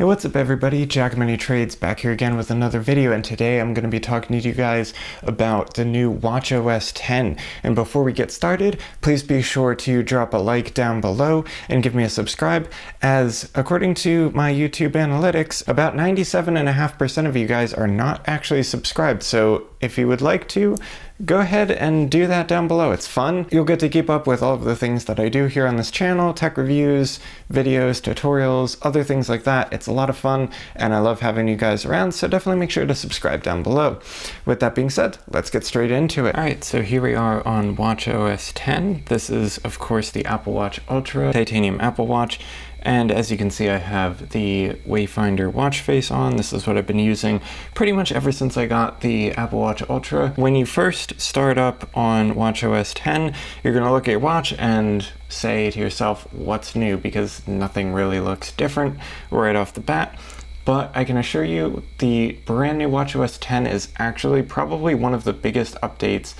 Hey, what's up everybody? Jack Many Trades back here again with another video, and today I'm going to be talking to you guys about the new watchOS 10. And before we get started, please be sure to drop a like down below and give me a subscribe, as according to my YouTube analytics, about 97.5% of you guys are not actually subscribed. So if you would like to, go ahead and do that down below. It's fun. You'll get to keep up with all of the things that I do here on this channel, tech reviews, videos, tutorials, other things like that. It's a lot of fun and I love having you guys around, so definitely make sure to subscribe down below. With that being said, let's get straight into it. Alright, so here we are on watchOS 10. This is of course the Apple Watch Ultra titanium Apple Watch. And as you can see, I have the Wayfinder watch face on. This is what I've been using pretty much ever since I got the Apple Watch Ultra. When you first start up on watchOS 10, you're going to look at your watch and say to yourself, what's new? Because nothing really looks different right off the bat. But I can assure you the brand new watchOS 10 is actually probably one of the biggest updates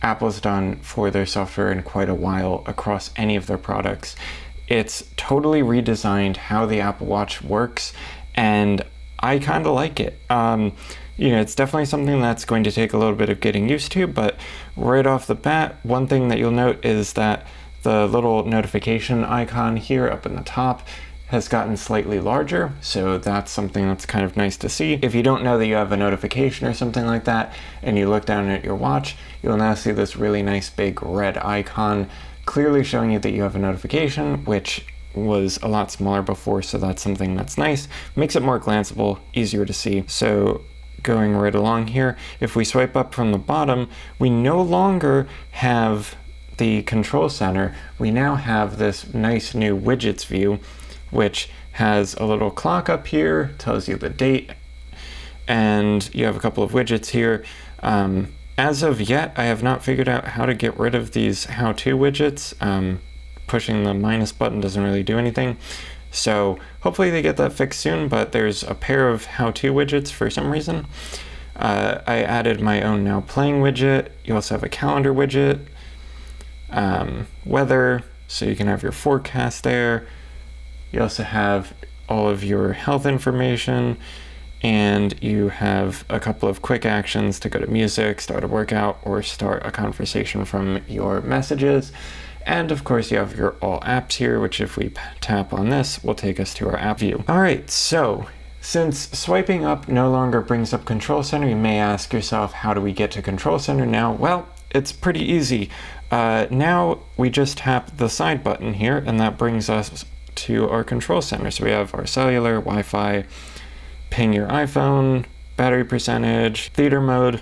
Apple's done for their software in quite a while across any of their products. It's totally redesigned how the Apple Watch works, and I kind of like it. You know, it's definitely something that's going to take a little bit of getting used to, but right off the bat, one thing that you'll note is that the little notification icon here up in the top has gotten slightly larger, so that's something that's kind of nice to see. If you don't know that you have a notification or something like that, and you look down at your watch, you'll now see this really nice big red icon clearly showing you that you have a notification, which was a lot smaller before, so that's something that's nice. Makes it more glanceable, easier to see. So going right along here, if we swipe up from the bottom, we no longer have the control center. We now have this nice new widgets view, which has a little clock up here, tells you the date, and you have a couple of widgets here. As of yet, I have not figured out how to get rid of these how-to widgets. Pushing the minus button doesn't really do anything. So hopefully they get that fixed soon, but there's a pair of how-to widgets for some reason. I added my own now playing widget. You also have a calendar widget. Weather, so you can have your forecast there. You also have all of your health information. And you have a couple of quick actions to go to music, start a workout, or start a conversation from your messages. And of course you have your all apps here, which if we tap on this, will take us to our app view. All right, so since swiping up no longer brings up Control Center, you may ask yourself, how do we get to Control Center now? Well, it's pretty easy. Now we just tap the side button here, and that brings us to our Control Center. So we have our cellular, Wi-Fi, ping your iPhone, battery percentage, theater mode,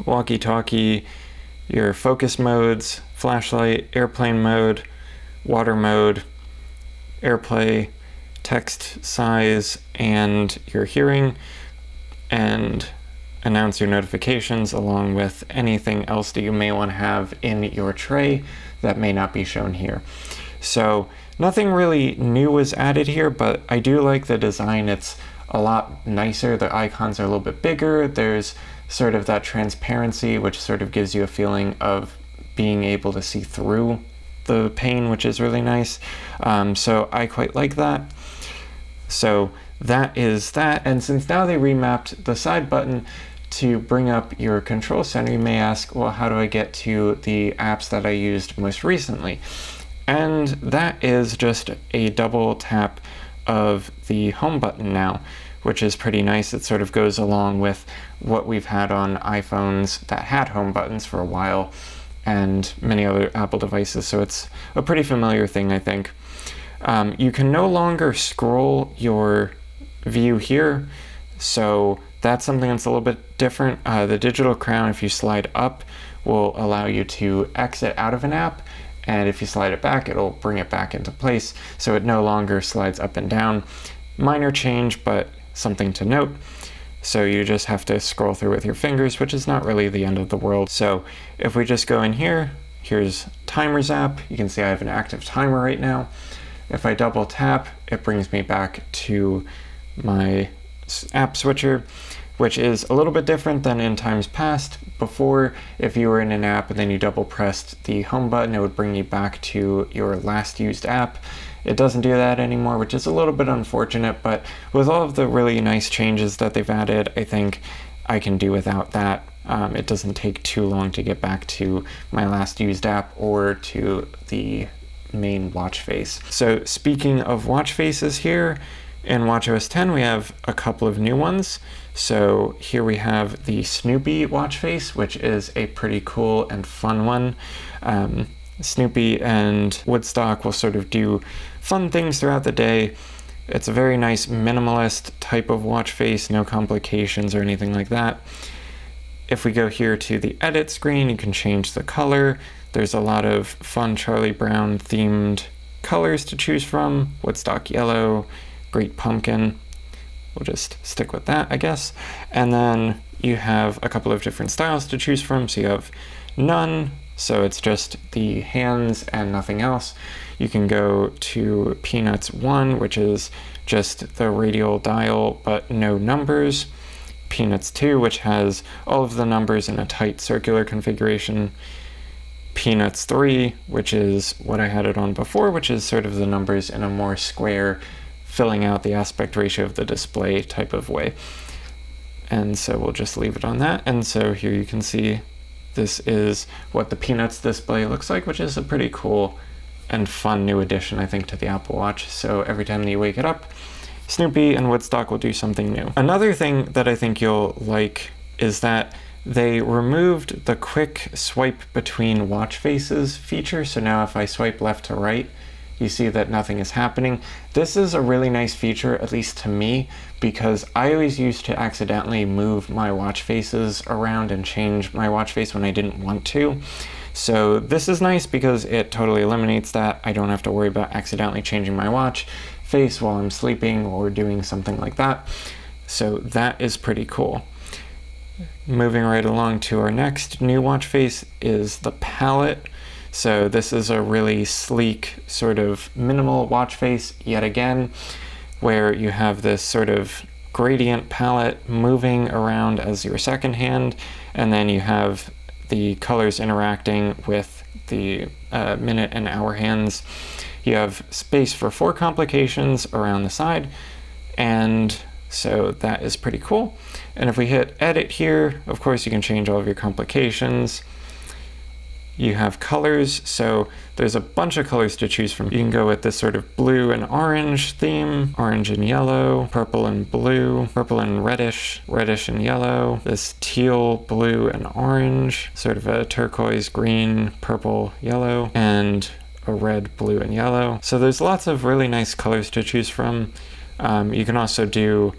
walkie-talkie, your focus modes, flashlight, airplane mode, water mode, AirPlay, text size, and your hearing, and announce your notifications along with anything else that you may want to have in your tray that may not be shown here. So nothing really new was added here, but I do like the design. It's a lot nicer. The icons are a little bit bigger. There's sort of that transparency, which sort of gives you a feeling of being able to see through the pane, which is really nice. So I quite like that. So that is that. And since now they remapped the side button to bring up your control center, you may ask, well, how do I get to the apps that I used most recently? And that is just a double tap of the home button now, which is pretty nice. It sort of goes along with what we've had on iPhones that had home buttons for a while and many other Apple devices, so it's a pretty familiar thing, I think. You can no longer scroll your view here, so that's something that's a little bit different. The digital crown, if you slide up, will allow you to exit out of an app, and if you slide it back, it'll bring it back into place, so it no longer slides up and down. Minor change, but something to note. So you just have to scroll through with your fingers, which is not really the end of the world. So if we just go in here, here's Timers app. You can see I have an active timer right now. If I double tap, it brings me back to my app switcher, which is a little bit different than in times past. Before, if you were in an app and then you double pressed the home button, it would bring you back to your last used app. It doesn't do that anymore, which is a little bit unfortunate, but with all of the really nice changes that they've added, I think I can do without that. It doesn't take too long to get back to my last used app or to the main watch face. So speaking of watch faces here, in watchOS 10 we have a couple of new ones. So here we have the Snoopy watch face, which is a pretty cool and fun one. Snoopy and Woodstock will sort of do fun things throughout the day. It's a very nice minimalist type of watch face, no complications or anything like that. If we go here to the edit screen, you can change the color. There's a lot of fun Charlie Brown themed colors to choose from. Woodstock yellow, Great Pumpkin. We'll just stick with that, I guess. And then you have a couple of different styles to choose from. So you have none, so it's just the hands and nothing else. You can go to Peanuts 1, which is just the radial dial but no numbers. Peanuts 2, which has all of the numbers in a tight circular configuration. Peanuts 3, which is what I had it on before, which is sort of the numbers in a more square, filling out the aspect ratio of the display type of way. And so we'll just leave it on that. And so here you can see this is what the Peanuts display looks like, which is a pretty cool and fun new addition, I think, to the Apple Watch. So every time that you wake it up, Snoopy and Woodstock will do something new. Another thing that I think you'll like is that they removed the quick swipe between watch faces feature. So now if I swipe left to right, you see that nothing is happening. This is a really nice feature, at least to me, because I always used to accidentally move my watch faces around and change my watch face when I didn't want to. So this is nice because it totally eliminates that. I don't have to worry about accidentally changing my watch face while I'm sleeping or doing something like that. So that is pretty cool. Moving right along to our next new watch face is the palette. So this is a really sleek, sort of minimal watch face yet again, where you have this sort of gradient palette moving around as your second hand, and then you have the colors interacting with the minute and hour hands. You have space for 4 complications around the side, and so that is pretty cool. And if we hit edit here, of course you can change all of your complications. You have colors, so there's a bunch of colors to choose from. You can go with this sort of blue and orange theme, orange and yellow, purple and blue, purple and reddish, reddish and yellow, this teal, blue and orange, sort of a turquoise, green, purple, yellow, and a red, blue, and yellow. So there's lots of really nice colors to choose from. You can also do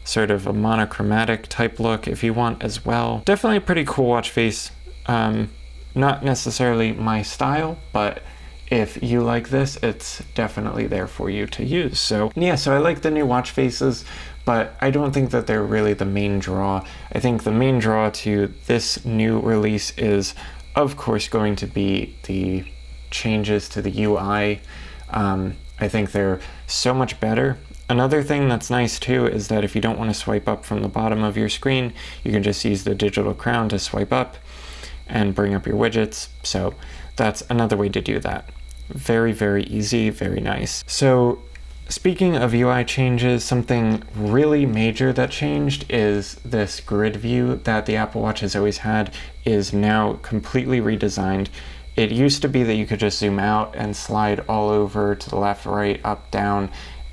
sort of a monochromatic type look if you want as well. Definitely a pretty cool watch face. Not necessarily my style, but if you like this, it's definitely there for you to use. So yeah, so I like the new watch faces, but I don't think that they're really the main draw. I think the main draw to this new release is, of course, going to be the changes to the UI. I think they're so much better. Another thing that's nice too is that if you don't want to swipe up from the bottom of your screen, you can just use the digital crown to swipe up and bring up your widgets. So that's another way to do that. Very, very easy, very nice. So speaking of UI changes, something really major that changed is this grid view that the Apple Watch has always had is now completely redesigned. It used to be that you could just zoom out and slide all over to the left, right, up, down.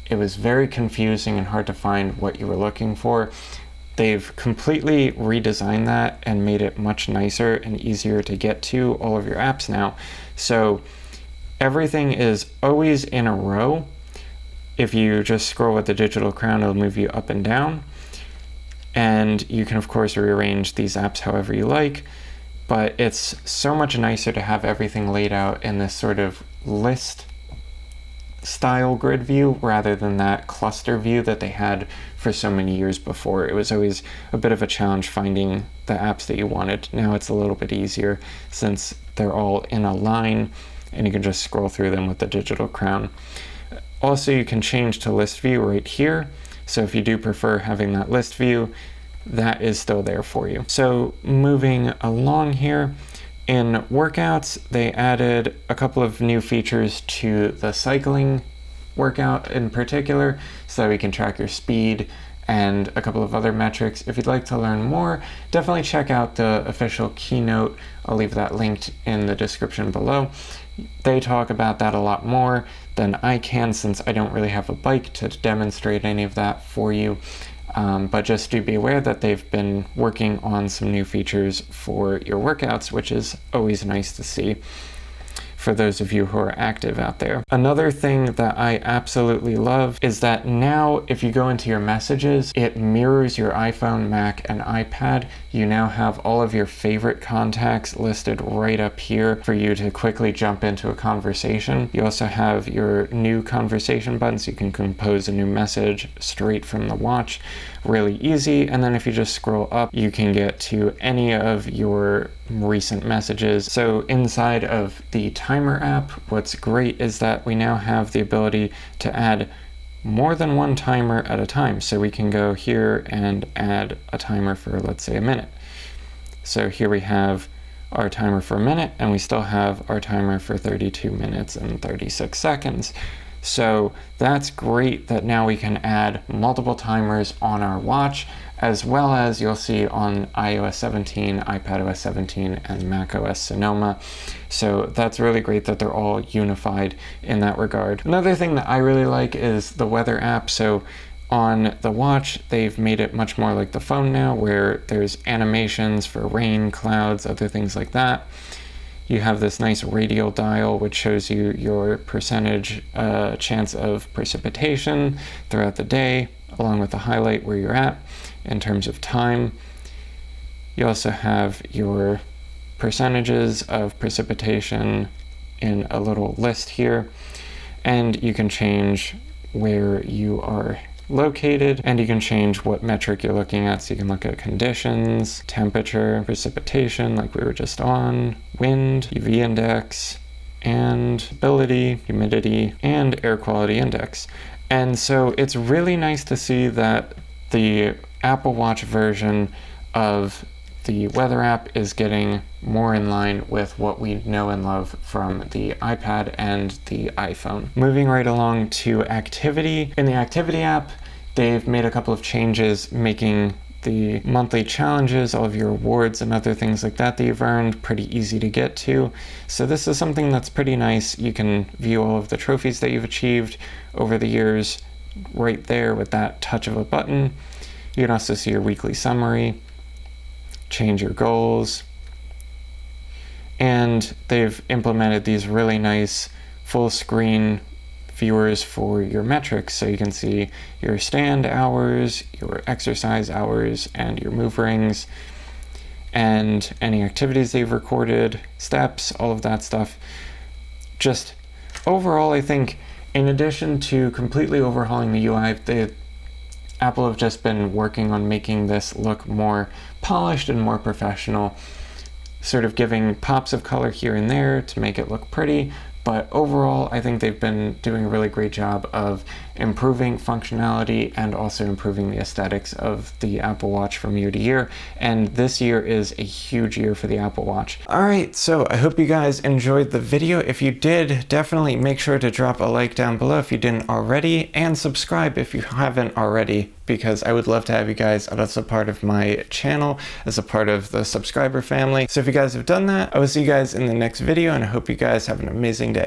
It was very confusing and hard to find what you were looking for. They've completely redesigned that and made it much nicer and easier to get to all of your apps now. So everything is always in a row. If you just scroll with the digital crown, it'll move you up and down. And you can, of course, rearrange these apps however you like. But it's so much nicer to have everything laid out in this sort of list style grid view rather than that cluster view that they had for so many years before. It was always a bit of a challenge finding the apps that you wanted. Now it's a little bit easier since they're all in a line and you can just scroll through them with the digital crown. Also, you can change to list view right here. So if you do prefer having that list view, that is still there for you. So moving along here, in workouts, they added a couple of new features to the cycling workout in particular so that we can track your speed and a couple of other metrics. If you'd like to learn more, definitely check out the official keynote. I'll leave that linked in the description below. They talk about that a lot more than I can, since I don't really have a bike to demonstrate any of that for you. But just do be aware that they've been working on some new features for your workouts, which is always nice to see for those of you who are active out there. Another thing that I absolutely love is that now if you go into your messages, it mirrors your iPhone, Mac, and iPad. You now have all of your favorite contacts listed right up here for you to quickly jump into a conversation. You also have your new conversation buttons. You can compose a new message straight from the watch. Really easy. And then if you just scroll up, you can get to any of your recent messages. So inside of the timer app, what's great is that we now have the ability to add more than one timer at a time. So we can go here and add a timer for, let's say, a minute. So here we have our timer for a minute, and we still have our timer for 32 minutes and 36 seconds. So that's great that now we can add multiple timers on our watch, as well as you'll see on iOS 17, iPadOS 17, and macOS Sonoma. So that's really great that they're all unified in that regard. Another thing that I really like is the weather app. So on the watch, they've made it much more like the phone now, where there's animations for rain, clouds, other things like that. You have this nice radial dial, which shows you your percentage chance of precipitation throughout the day, along with the highlight where you're at in terms of time. You also have your percentages of precipitation in a little list here, and you can change where you are located, and you can change what metric you're looking at. So you can look at conditions, temperature, precipitation, like we were just on, wind, UV index, and visibility, humidity, and air quality index. And so it's really nice to see that the Apple Watch version of the weather app is getting more in line with what we know and love from the iPad and the iPhone. Moving right along to activity. In the activity app, they've made a couple of changes, making the monthly challenges, all of your awards and other things like that you've earned, pretty easy to get to. So this is something that's pretty nice. You can view all of the trophies that you've achieved over the years right there with that touch of a button. You can also see your weekly summary, change your goals, and they've implemented these really nice full screen viewers for your metrics, so you can see your stand hours, your exercise hours, and your move rings, and any activities they've recorded, steps, all of that stuff. Just overall, I think in addition to completely overhauling the UI, Apple have just been working on making this look more polished and more professional, sort of giving pops of color here and there to make it look pretty. But overall, I think they've been doing a really great job of improving functionality and also improving the aesthetics of the Apple Watch from year to year. And this year is a huge year for the Apple Watch. All right, so I hope you guys enjoyed the video. If you did, definitely make sure to drop a like down below if you didn't already, and subscribe if you haven't already, because I would love to have you guys as a part of my channel, as a part of the subscriber family. So if you guys have done that, I will see you guys in the next video, and I hope you guys have an amazing day.